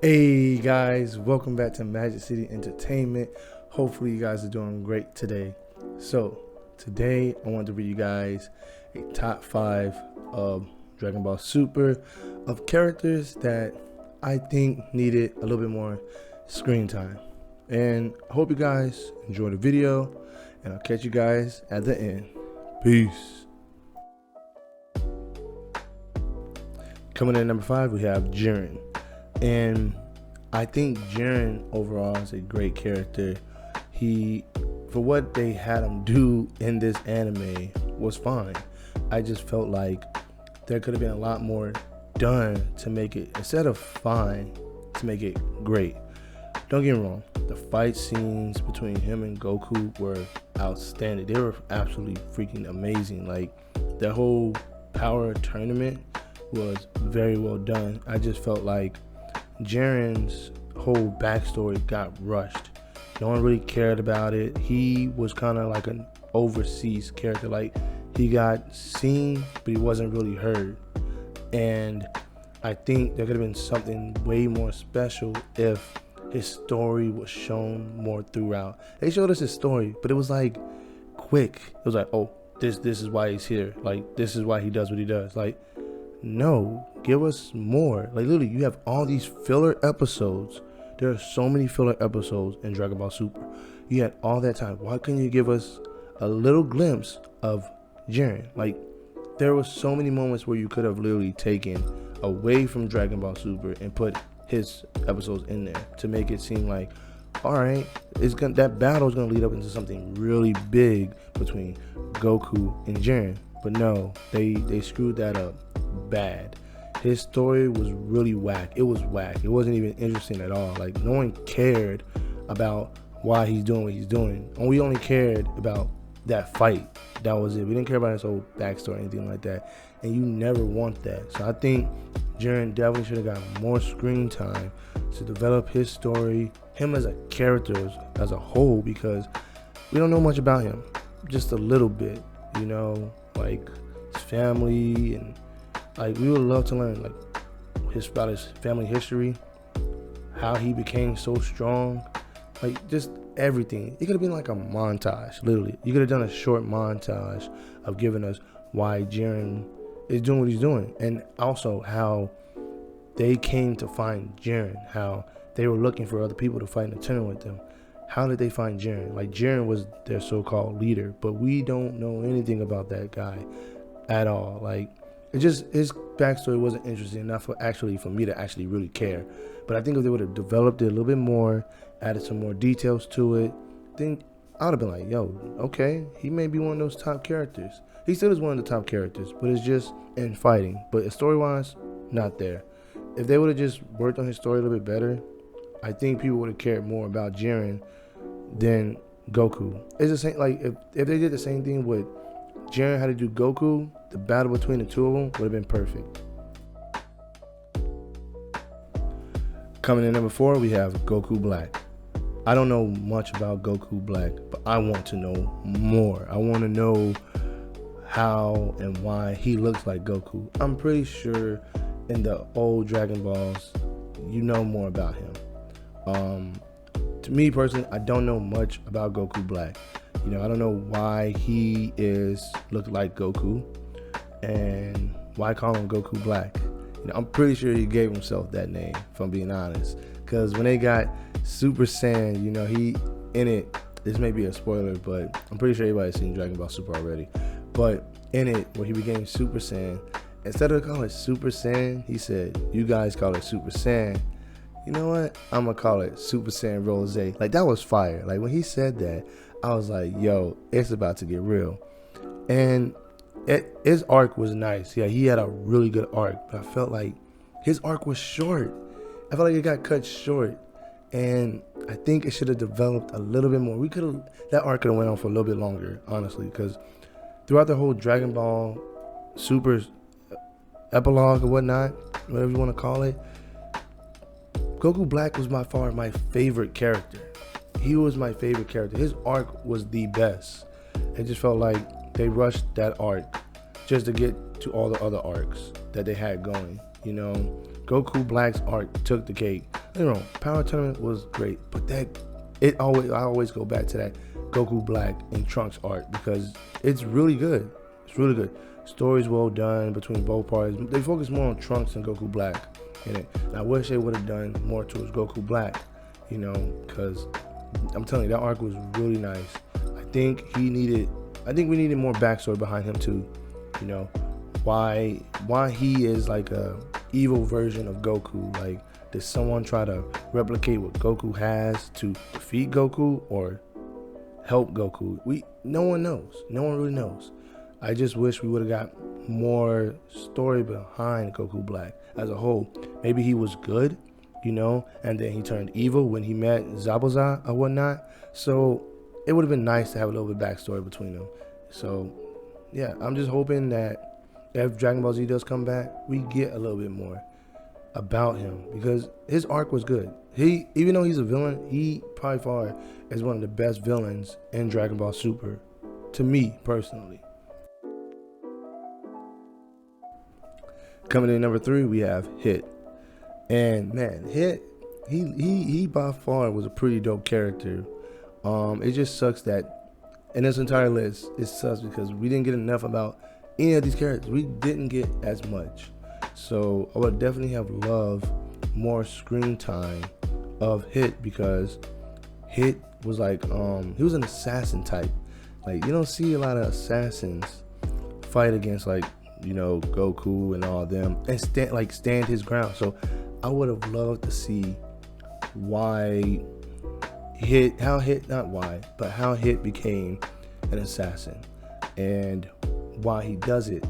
Hey guys, welcome back to Magic City Entertainment. Hopefully you guys are doing great today. So today I want to read you guys a top 5 of Dragon Ball Super of characters that I think needed a little bit more screen time. And I hope you guys enjoy the video, and I'll catch you guys at the end. Peace. Coming in at number 5, we have Jiren. And I think Jiren overall is a great character. For what they had him do in this anime was fine. I just felt like there could have been a lot more done to make it, instead of fine, to make it great. Don't get me wrong, the fight scenes between him and Goku were outstanding. They were absolutely freaking amazing. Like, the whole power tournament was very well done. I just felt like Jiren's whole backstory got rushed. No one really cared about it. He was kind of like an overseas character. Like, he got seen, but he wasn't really heard. And I think there could have been something way more special if his story was shown more throughout. They showed us his story, but it was like quick. It was like, oh, this is why he's here. Like, this is why he does what he does. Like, no, give us more. Like, literally, you have all these filler episodes. There are so many filler episodes in Dragon Ball Super. You had all that time. Why couldn't you give us a little glimpse of Jiren? Like, there were so many moments where you could have literally taken away from Dragon Ball Super and put his episodes in there to make it seem like, all right, that battle is gonna lead up into something really big between Goku and Jiren. But no, they screwed that up bad. His story was really whack. It was whack. It wasn't even interesting at all. Like, no one cared about why he's doing what he's doing. And we only cared about that fight. That was it. We didn't care about his whole backstory or anything like that. And you never want that. So I think Jiren definitely should have got more screen time to develop his story, him as a character as a whole, because we don't know much about him. Just a little bit, you know, like his family, and like, we would love to learn like about his family history, how he became so strong, like just everything. It could have been like a montage, literally. You could have done a short montage of giving us why Jiren is doing what he's doing, and also how they came to find Jiren, how they were looking for other people to fight in the tournament with them. How did they find Jiren? Like, Jiren was their so-called leader, but we don't know anything about that guy at all. Like, his backstory wasn't interesting enough for me to actually really care. But I think if they would have developed it a little bit more, added some more details to it, then I would have been like, yo, okay, he may be one of those top characters. He still is one of the top characters, but it's just in fighting. But story-wise, not there. If they would have just worked on his story a little bit better, I think people would have cared more about Jiren than Goku. It's the same. Like, if they did the same thing with Jiren had to do Goku, the battle between the two of them would have been perfect. Coming in number 4, we have Goku Black. I don't know much about Goku Black, but I want to know more. I want to know how and why he looks like Goku. I'm pretty sure in the old Dragon Balls, you know more about him. To me personally, I don't know much about Goku Black. You know, I don't know why he looked like Goku, and why call him Goku Black. You know, I'm pretty sure he gave himself that name, if I'm being honest. Because when they got Super Saiyan, you know, this may be a spoiler, but I'm pretty sure everybody's seen Dragon Ball Super already. But in it, where he became Super Saiyan, instead of calling it Super Saiyan, he said, you guys call it Super Saiyan. You know what? I'm going to call it Super Saiyan Rose. Like, that was fire. Like, when he said that, I was like, yo, it's about to get real. And his arc was nice. Yeah, he had a really good arc, but I felt like his arc was short. I felt like it got cut short, and I think it should have developed a little bit more. That arc could have went on for a little bit longer, honestly, because throughout the whole Dragon Ball Super epilogue or whatnot, whatever you want to call it, Goku Black was by far my favorite character. He was my favorite character. His arc was the best. It just felt like they rushed that arc just to get to all the other arcs that they had going. You know, Goku Black's arc took the cake. Power Tournament was great, but I always go back to that Goku Black and Trunks arc because it's really good. It's really good. Story's well done between both parties. They focus more on Trunks and Goku Black in it. And I wish they would have done more towards Goku Black, because I'm telling you, that arc was really nice. I think we needed more backstory behind him too. Why he is like a evil version of Goku. Like, did someone try to replicate what Goku has to defeat Goku or help Goku? No one knows. No one really knows. I just wish we would have got more story behind Goku Black as a whole. Maybe he was good, and then he turned evil when he met Zabuza or whatnot. So it would have been nice to have a little bit of backstory between them. So yeah, I'm just hoping that if Dragon Ball Z does come back, we get a little bit more about him because his arc was good. Even though he's a villain, he probably far is one of the best villains in Dragon Ball Super, to me personally. Coming in number 3, we have Hit. And man, Hit, he by far was a pretty dope character. It just sucks that in this entire list, it sucks because we didn't get enough about any of these characters. We didn't get as much. So I would definitely have loved more screen time of Hit because Hit was like, he was an assassin type. Like, you don't see a lot of assassins fight against like, Goku and all of them and stand his ground. So I would have loved to see how Hit became an assassin and why he does it,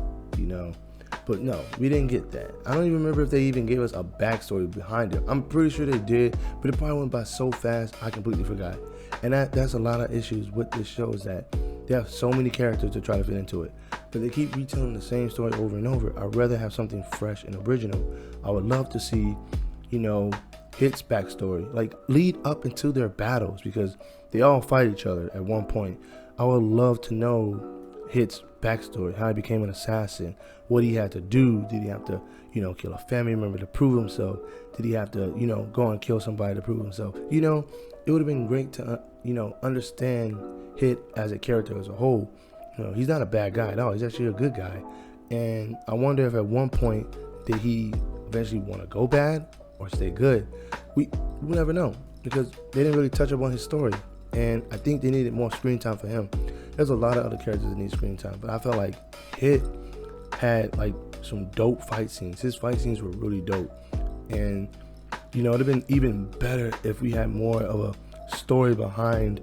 But no, we didn't get that. I don't even remember if they even gave us a backstory behind it. I'm pretty sure they did, but it probably went by so fast I completely forgot. And that's a lot of issues with this show is that they have so many characters to try to fit into it. But they keep retelling the same story over and over. I'd rather have something fresh and original. I would love to see, Hit's backstory, like lead up into their battles because they all fight each other at one point. I would love to know Hit's backstory, how he became an assassin, what he had to do. Did he have to, kill a family member to prove himself? Did he have to, go and kill somebody to prove himself? It would have been great to, understand Hit as a character as a whole. He's not a bad guy at all. He's actually a good guy. And I wonder if at one point did he eventually want to go bad or stay good? We'll never know because they didn't really touch up on his story. And I think they needed more screen time for him. There's a lot of other characters that need screen time, but I felt like Hit had like some dope fight scenes. His fight scenes were really dope. And, it'd have been even better if we had more of a story behind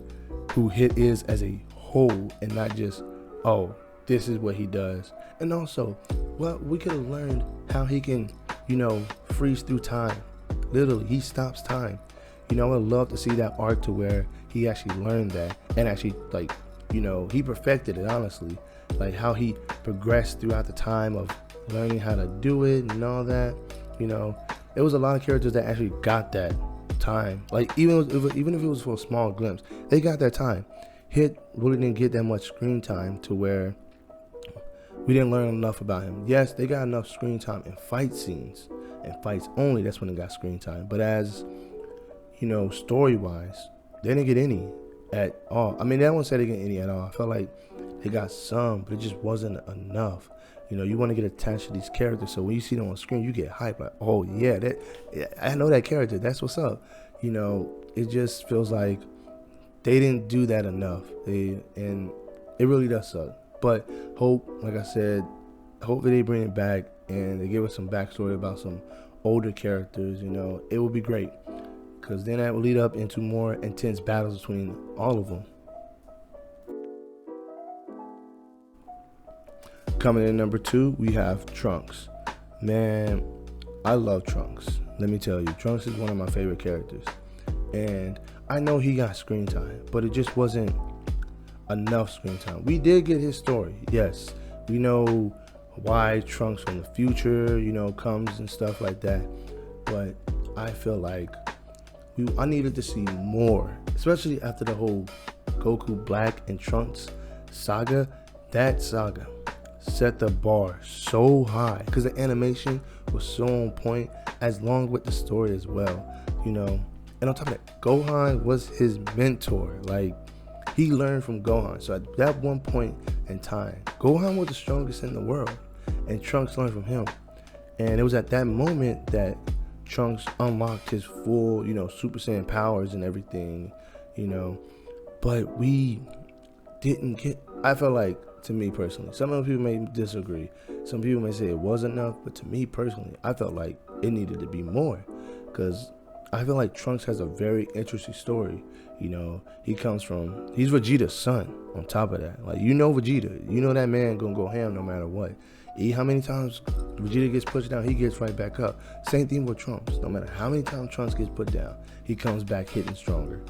who Hit is as a whole and not just, oh, this is what he does. And also, we could have learned how he can, freeze through time. Literally, he stops time. I would love to see that arc to where he actually learned that and actually he perfected it, honestly. Like how he progressed throughout the time of learning how to do it and all that. It was a lot of characters that actually got that time. Like even if it was for a small glimpse, they got that time. Hit really didn't get that much screen time to where we didn't learn enough about him. Yes, they got enough screen time in fight scenes and fights only. That's when they got screen time. But as story-wise, they didn't get any at all. I mean, I won't say they get any at all. I felt like they got some, but it just wasn't enough. You want to get attached to these characters, so when you see them on screen, you get hyped. Like, oh yeah, I know that character. That's what's up. It just feels like they didn't do that enough. And it really does suck. But like I said, hope that they bring it back and they give us some backstory about some older characters. It would be great. Because then that will lead up into more intense battles between all of them. Coming in number 2, we have Trunks. Man, I love Trunks. Let me tell you, Trunks is one of my favorite characters. And I know he got screen time, but it just wasn't enough screen time. We did get his story. Yes, we know why Trunks from the future, comes and stuff like that. But I feel like I needed to see more, especially after the whole Goku Black and Trunks saga. That saga set the bar so high because the animation was so on point, as long with the story as well. you know. And on top of that, Gohan was his mentor. Like, he learned from Gohan. So at that one point in time, Gohan was the strongest in the world, and Trunks learned from him. And it was at that moment that Trunks unlocked his full, Super Saiyan powers and everything, you know. But we didn't get, I felt like, to me personally, some other people may disagree. Some people may say it wasn't enough, but to me personally, I felt like it needed to be more. Because I feel like Trunks has a very interesting story. He's Vegeta's son on top of that. Like, Vegeta, that man gonna go ham no matter what. How many times Vegeta gets pushed down, he gets right back up. Same thing with Trunks. No matter how many times Trunks gets put down, he comes back hitting stronger.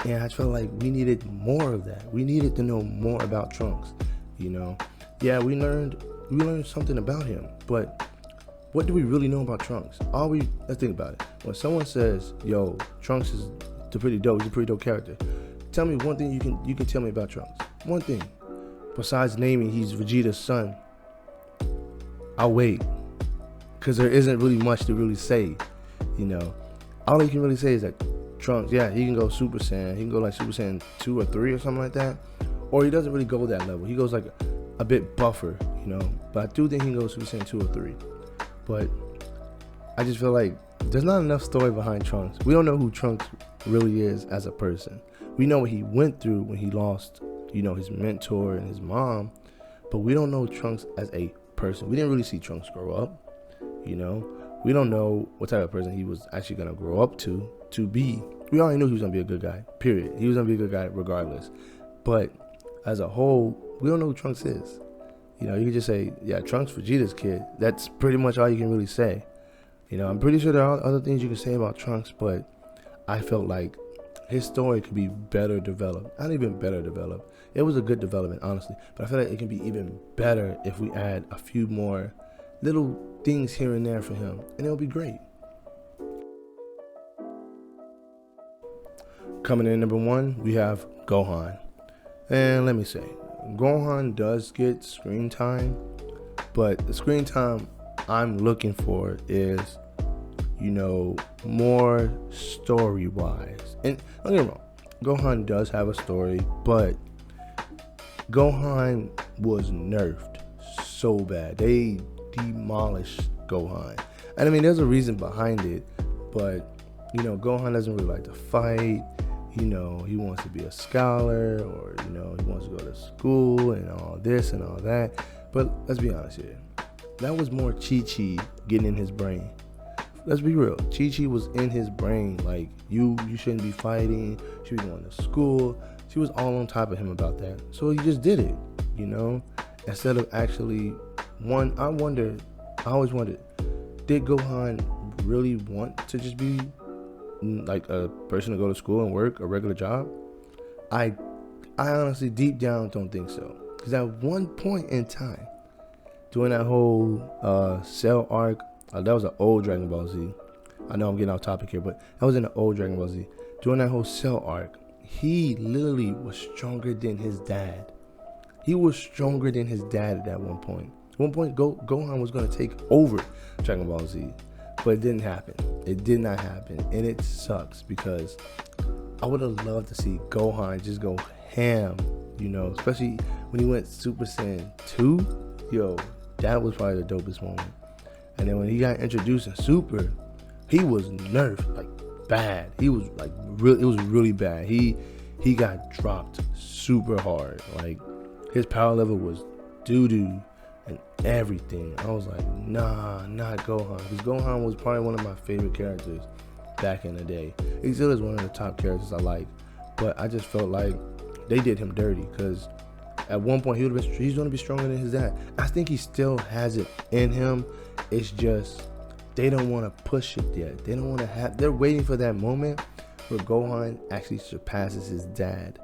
And I felt like we needed more of that. We needed to know more about Trunks. Yeah, we learned something about him, but what do we really know about Trunks? Let's think about it. When someone says, "Yo, Trunks is pretty dope. He's a pretty dope character," tell me one thing you can tell me about Trunks. One thing, besides naming he's Vegeta's son. I'll wait, because there isn't really much to really say. All you can really say is that Trunks, yeah, he can go Super Saiyan. He can go like Super Saiyan 2 or 3 or something like that. Or he doesn't really go that level. He goes like a bit buffer, But I do think he can go Super Saiyan 2 or 3. But I just feel like there's not enough story behind Trunks. We don't know who Trunks really is as a person. We know what he went through when he lost, his mentor and his mom. But we don't know Trunks as a person. We didn't really see Trunks grow up. We don't know what type of person he was actually going to grow up to be. We already knew he was going to be a good guy, period. He was going to be a good guy regardless. But as a whole, we don't know who Trunks is. You can just say, yeah, Trunks Vegeta's kid. That's pretty much all you can really say. I'm pretty sure there are other things you can say about Trunks, but I felt like his story could be better developed. Not even better developed. It was a good development, honestly, but I feel like it can be even better if we add a few more little things here and there for him, and it'll be great. Coming in number 1, we have Gohan. And let me say, Gohan does get screen time, but the screen time I'm looking for is, more story-wise. And don't get me wrong, Gohan does have a story, but Gohan was nerfed so bad. They demolished Gohan. And I mean, there's a reason behind it, but, Gohan doesn't really like to fight. He wants to be a scholar, or, he wants to go to school and all this and all that. But let's be honest here. That was more Chi-Chi getting in his brain. Let's be real. Chi-Chi was in his brain. Like, you shouldn't be fighting. You should be going to school. She was all on top of him about that. So he just did it, instead of actually, I always wondered, did Gohan really want to just be like a person to go to school and work a regular job? I honestly, deep down, don't think so. Because at one point in time, during that whole Cell arc, that was an old Dragon Ball Z. I know I'm getting off topic here, but that was in the old Dragon Ball Z. During that whole Cell arc, he literally was stronger than his dad. He was stronger than his dad at that one point. At one point, Gohan was going to take over Dragon Ball Z. But it didn't happen. It did not happen. And it sucks, because I would have loved to see Gohan just go ham, especially when he went Super Saiyan 2. Yo, that was probably the dopest moment. And then when he got introduced in Super, he was nerfed, like, bad. He was like, it was really bad. He got dropped super hard. Like, his power level was doo-doo and everything. I was like, nah, not Gohan. Because Gohan was probably one of my favorite characters back in the day. He still is one of the top characters I like. But I just felt like they did him dirty, because at one point he's going to be stronger than his dad. I think he still has it in him. It's just they don't want to push it yet. They're waiting for that moment where Gohan actually surpasses his dad.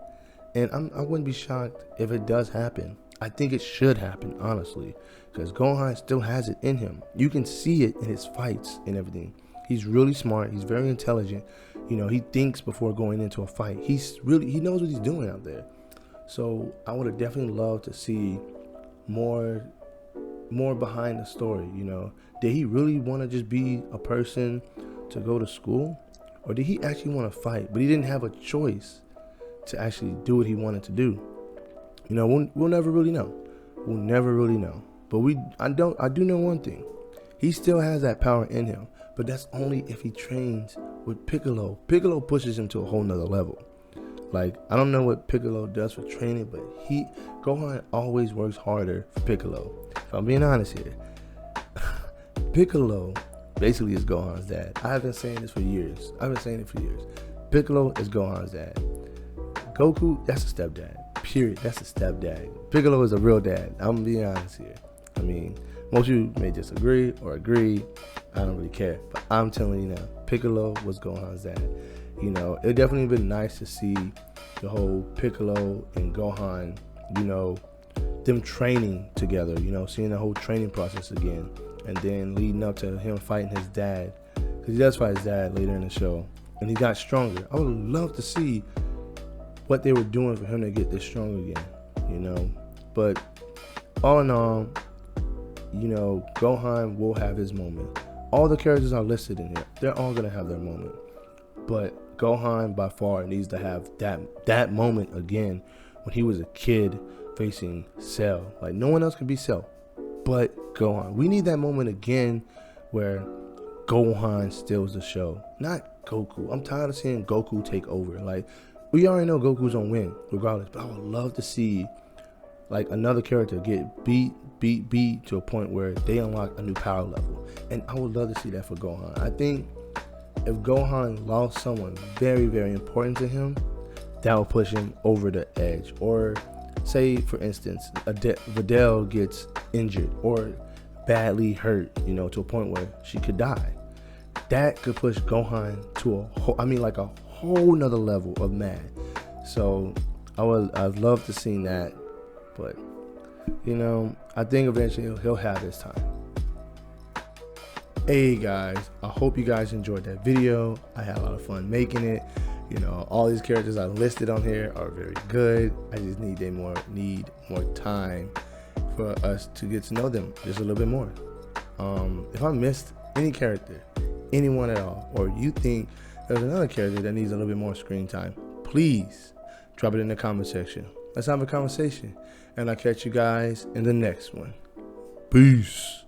And I wouldn't be shocked if it does happen. I think it should happen, honestly, because Gohan still has it in him. You can see it in his fights and everything. He's really smart. He's very intelligent. He thinks before going into a fight. He knows what he's doing out there. So I would have definitely loved to see more behind the story. Did he really want to just be a person to go to school, Or did he actually want to fight, but he didn't have a choice to actually do what he wanted to do? You know, we'll never really know. We'll never really know. But I do know one thing. He still has that power in him, but that's only if he trains with Piccolo. Piccolo pushes him to a whole nother level. Like, I don't know what Piccolo does for training, but Gohan always works harder for Piccolo. If I'm being honest here, Piccolo basically is Gohan's dad. I have been saying this for years. Piccolo is Gohan's dad. Goku, that's a stepdad. Period. That's a stepdad. Piccolo is a real dad. I'm being honest here. I mean, most of you may disagree or agree. I don't really care. But I'm telling you now, Piccolo was Gohan's dad. You know, it definitely been nice to see the whole Piccolo and Gohan, you know, them training together, you know, seeing the whole training process again. And then leading up to him fighting his dad. Because he does fight his dad later in the show. And he got stronger. I would love to see what they were doing for him to get this strong again, you know. But all in all, you know, Gohan will have his moment. All the characters are listed in here. They're all going to have their moment. But Gohan by far needs to have that moment again when he was a kid facing Cell. Like, no one else can be Cell but Gohan. We need that moment again where Gohan steals the show, not Goku. I'm tired of seeing Goku take over. Like, we already know Goku's gonna win regardless, but I would love to see like another character get beat to a point where they unlock a new power level. And I would love to see that for Gohan. I think if Gohan lost someone very, very important to him, that will push him over the edge. Or say, for instance, Videl gets injured or badly hurt, you know, to a point where she could die. That could push Gohan to a whole nother level of mad. So I'd love to see that, but you know, I think eventually he'll have his time. Hey guys, I hope you guys enjoyed that video. I had a lot of fun making it. You know, all these characters I listed on here are very good. I just need more time for us to get to know them just a little bit more. If I missed any character, anyone at all, or you think there's another character that needs a little bit more screen time, please drop it in the comment section. Let's have a conversation, and I'll catch you guys in the next one. Peace.